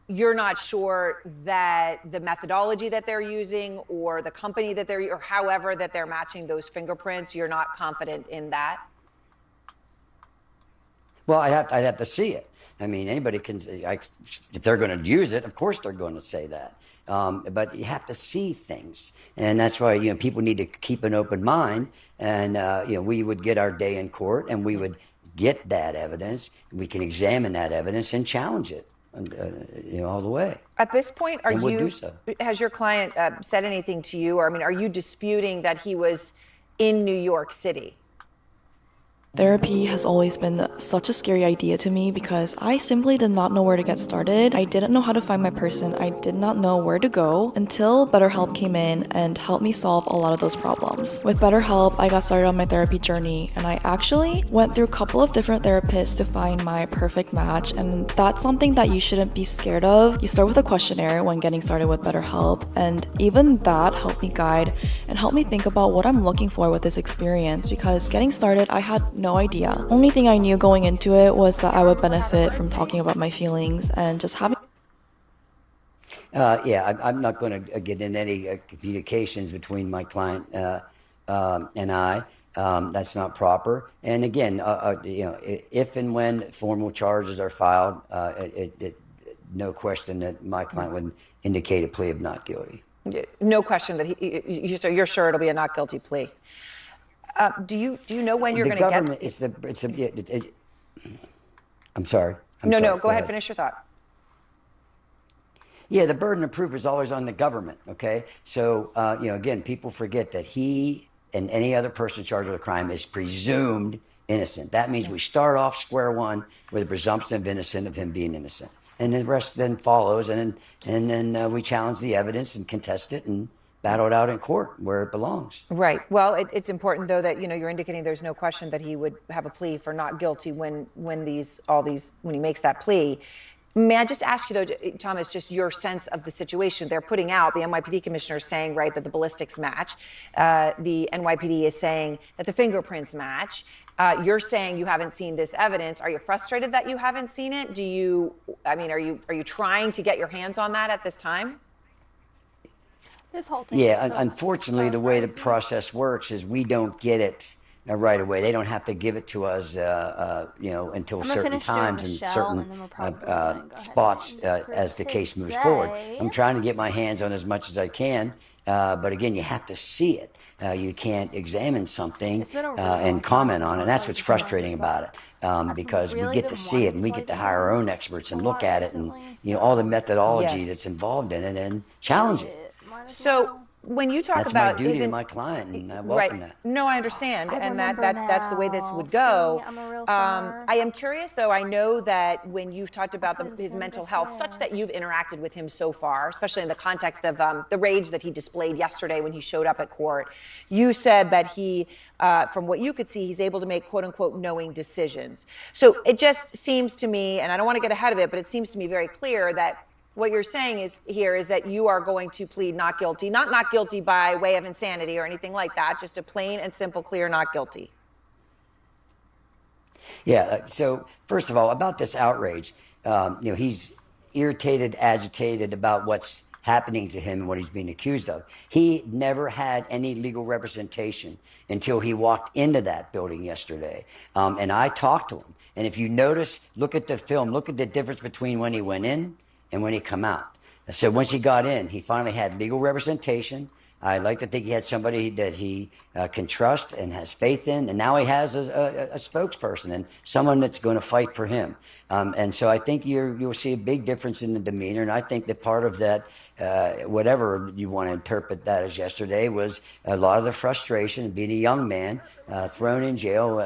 you're not sure that the methodology that they're using or the company that or however that they're matching those fingerprints, you're not confident in that? Well, I'd have to see it. I mean, anybody can, if they're going to use it, of course they're going to say that. But you have to see things. And that's why, you know, people need to keep an open mind. And, you know, we would get our day in court and we would get that evidence. We can examine that evidence and challenge it. You know, all the way. At this point, do so. Has your client said anything to you? Or, I mean, are you disputing that he was in New York City? Therapy has always been such a scary idea to me because I simply did not know where to get started. I didn't know how to find my person. I did not know where to go until BetterHelp came in and helped me solve a lot of those problems. With BetterHelp, I got started on my therapy journey, and I actually went through a couple of different therapists to find my perfect match, and that's something that you shouldn't be scared of. You start with a questionnaire when getting started with BetterHelp, and even that helped me guide and helped me think about what I'm looking for with this experience, because getting started, I had no idea. Only thing I knew going into it was that I would benefit from talking about my feelings and just having I'm not going to get in any communications between my client and I. That's not proper. And again, if and when formal charges are filed, no question that my client would indicate a plea of not guilty. No question that so you're sure it'll be a not guilty plea. Do you know when you're going to get? I'm sorry. No, go ahead. Finish your thought. Yeah, the burden of proof is always on the government. Okay, so again, people forget that he and any other person charged with a crime is presumed innocent. That means we start off square one with a presumption of innocence of him being innocent, and the rest then follows, and then we challenge the evidence and contest it and battle it out in court where it belongs. Right. Well, it's important though that you're indicating there's no question that he would have a plea for not guilty when he makes that plea. May I just ask you though, Thomas, just your sense of the situation they're putting out? The NYPD commissioner is saying, right, that the ballistics match. The NYPD is saying that the fingerprints match. You're saying you haven't seen this evidence. Are you frustrated that you haven't seen it? Are you trying to get your hands on that at this time? This whole thing. Yeah, unfortunately, the way the process works is we don't get it right away. They don't have to give it to us, until certain times and certain spots as the case moves forward. I'm trying to get my hands on as much as I can, but again, you have to see it. You can't examine something and comment on it. And that's what's frustrating about it, because we get to see it and we get to hire our own experts and look at it and all the methodology that's involved in it and challenge it. So when you talk that's about my duty to my client, and I welcome that. No, I understand, and that's the way this would go. I am curious, though. I know that when you've talked about his mental health, such that you've interacted with him so far, especially in the context of the rage that he displayed yesterday when he showed up at court, you said that he, from what you could see, he's able to make quote unquote knowing decisions. So it just seems to me, and I don't want to get ahead of it, but it seems to me very clear that what you're saying is that you are going to plead not guilty, not guilty by way of insanity or anything like that, just a plain and simple, clear not guilty. Yeah. So first of all, about this outrage, he's irritated, agitated about what's happening to him and what he's being accused of. He never had any legal representation until he walked into that building yesterday. And I talked to him. And if you notice, look at the film, look at the difference between when he went in and when he come out. So once he got in, he finally had legal representation. I like to think he had somebody that he can trust and has faith in, and now he has a spokesperson and someone that's going to fight for him. And so I think you'll see a big difference in the demeanor, and I think that part of that, whatever you want to interpret that as yesterday, was a lot of the frustration of being a young man thrown in jail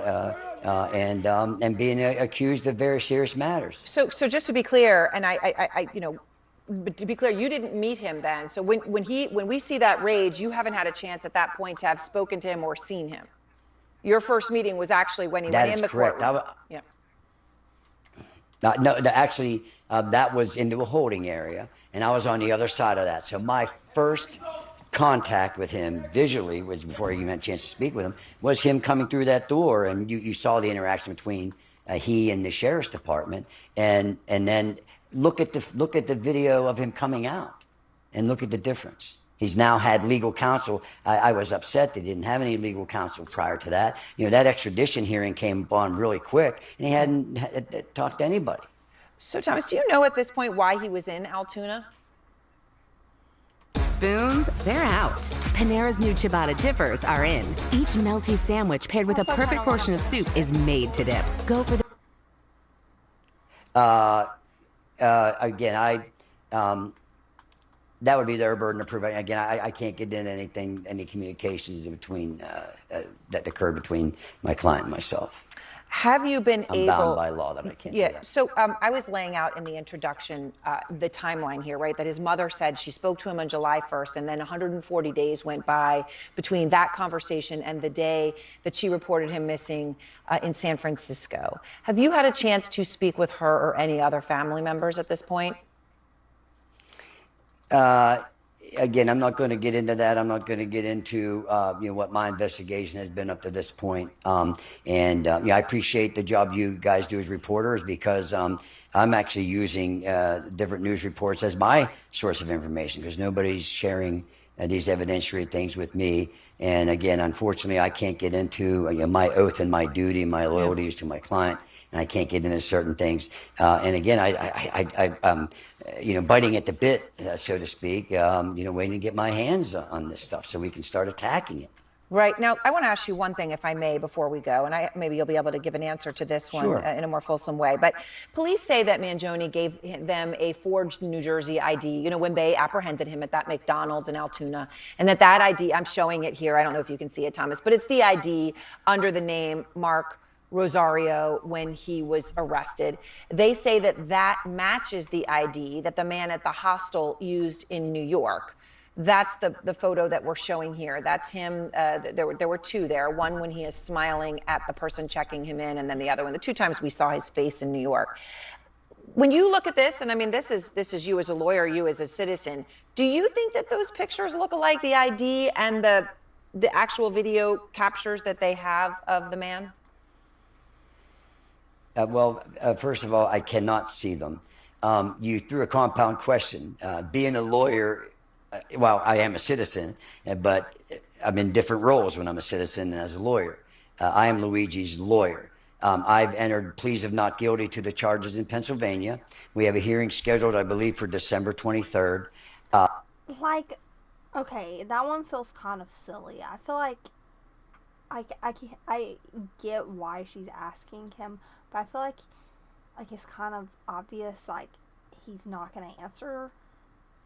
and being accused of very serious matters. So just to be clear, and but to be clear, you didn't meet him then. So when we see that rage, you haven't had a chance at that point to have spoken to him or seen him. Your first meeting was actually when he went in the courtroom. Yeah. No, actually, that was into a holding area, and I was on the other side of that. So my first contact with him visually, was before you had a chance to speak with him, was him coming through that door, and you saw the interaction between he and the sheriff's department, and then look at the video of him coming out, and look at the difference. He's now had legal counsel. I was upset that he didn't have any legal counsel prior to that. That extradition hearing came upon really quick, and he hadn't talked to anybody. So, Thomas, do you know at this point why he was in Altoona? Spoons, they're out. Panera's new ciabatta dippers are in. Each melty sandwich paired with a perfect portion of soup is made to dip. Go for the... Again, that would be their burden of proof. Again, I can't get into anything, any communications between that occurred between my client and myself. Have you been I'm able? bound by law that I can't. Yeah. Do that. So I was laying out in the introduction the timeline here, right? That his mother said she spoke to him on July 1st, and then 140 days went by between that conversation and the day that she reported him missing in San Francisco. Have you had a chance to speak with her or any other family members at this point? Again, I'm not going to get into that. I'm not going to get into what my investigation has been up to this point. I appreciate the job you guys do as reporters, because I'm actually using different news reports as my source of information, because nobody's sharing these evidentiary things with me. And again, unfortunately, I can't get into my oath and my duty, my loyalties to my client, and I can't get into certain things. And again, I'm biting at the bit, so to speak, waiting to get my hands on this stuff so we can start attacking it. Right. Now, I want to ask you one thing, if I may, before we go, and maybe you'll be able to give an answer to this one Sure. In a more fulsome way. But police say that Mangione gave them a forged New Jersey ID, when they apprehended him at that McDonald's in Altoona, and that ID, I'm showing it here, I don't know if you can see it, Thomas, but it's the ID under the name Mark Rosario when he was arrested. They say that matches the ID that the man at the hostel used in New York. That's the photo that we're showing here. That's him. There were two there. One when he is smiling at the person checking him in, and then the other one, the two times we saw his face in New York. When you look at this, and I mean, this is you as a lawyer, you as a citizen, do you think that those pictures look alike, the ID and the actual captures that they have of the man? First of all, I cannot see them. You threw a compound question. Being a lawyer, I am a citizen, but I'm in different roles when I'm a citizen and as a lawyer. I am Luigi's lawyer. I've entered pleas of not guilty to the charges in Pennsylvania. We have a hearing scheduled, I believe, for December 23rd. Okay, that one feels kind of silly. I feel like I get why she's asking him, but I feel like it's kind of obvious, he's not going to answer,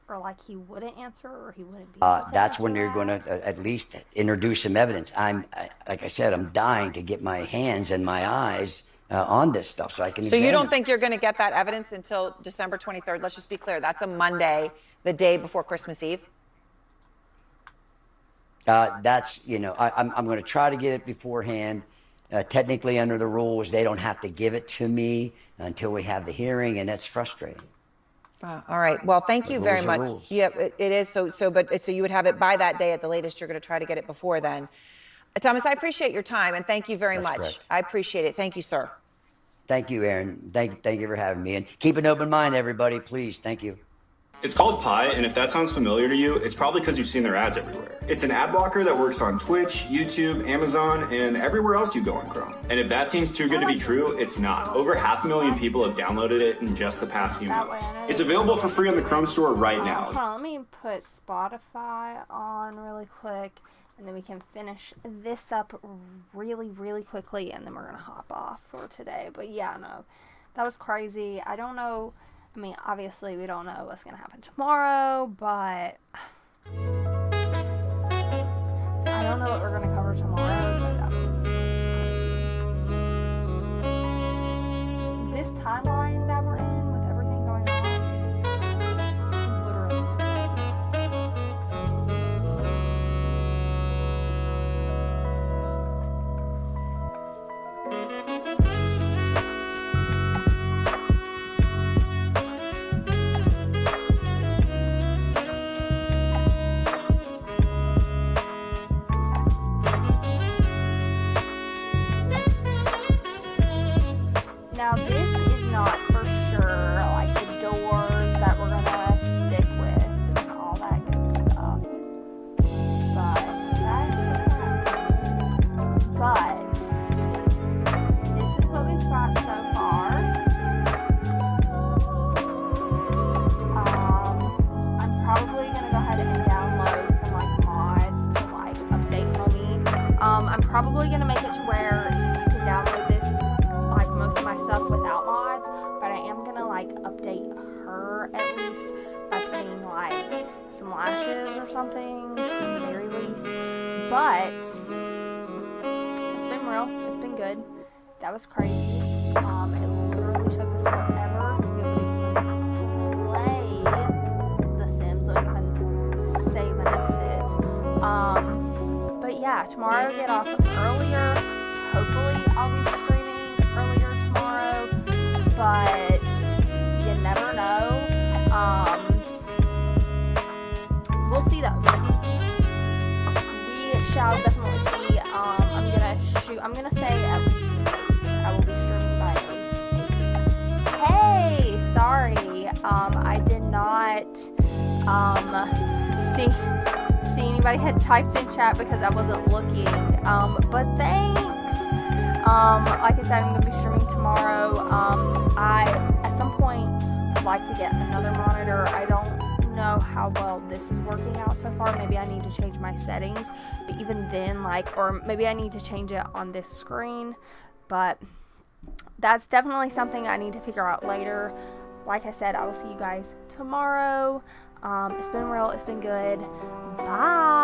or he wouldn't answer, or he wouldn't be able to That's when answer you're going to at least introduce some evidence. Like I said, I'm dying to get my hands and my eyes on this stuff so I can So you don't examine. think you're going to get that evidence until December 23rd? Let's just be clear. That's a Monday, the day before Christmas Eve. I'm going to try to get it beforehand. Technically, under the rules, they don't have to give it to me until we have the hearing, and that's frustrating. All right. Well, thank you very Rules are much. rules. Yeah, it is. So you would have it by that day at the latest. You're going to try to get it before then. Thomas, I appreciate your time, and thank you very That's much. correct. I appreciate it. Thank you, sir. Thank you, Aaron. Thank you for having me. And keep an open mind, everybody, please. Thank you. It's called Pi, and if that sounds familiar to you, it's probably because you've seen their ads everywhere. It's an ad blocker that works on Twitch, YouTube, Amazon, and everywhere else you go on Chrome. And if that seems too good to be true, it's not. Over 500,000 people have downloaded it in just the past few months. It's available for free on the Chrome store right now. Hold on, let me put Spotify on really quick, and then we can finish this up really, really quickly, and then we're going to hop off for today. But yeah, no, that was crazy. I don't know. I mean, obviously, we don't know what's going to happen tomorrow, but I don't know what we're going to cover tomorrow, but that was crazy. This timeline that we're in with everything going on is literally Now, this is not, first some lashes or something, at the very least. But it's been real. It's been good. That was crazy. It literally took us forever to be able to even play The Sims. Let me go ahead and save and exit. But yeah, tomorrow get off earlier. Hopefully I'll be streaming earlier tomorrow, but you never know. We'll see though. We shall definitely see. I'm gonna say at least 8. I will be streaming by at least 8. Hey, sorry. I did not see anybody had typed in chat because I wasn't looking. But thanks. Like I said, I'm gonna be streaming tomorrow. I at some point would like to get another monitor. I don't know how well this is working out so far. Maybe I need to change my settings, but even then, or maybe I need to change it on this screen, but that's definitely something I need to figure out later. Like I said, I will see you guys tomorrow. It's been real, it's been good. Bye.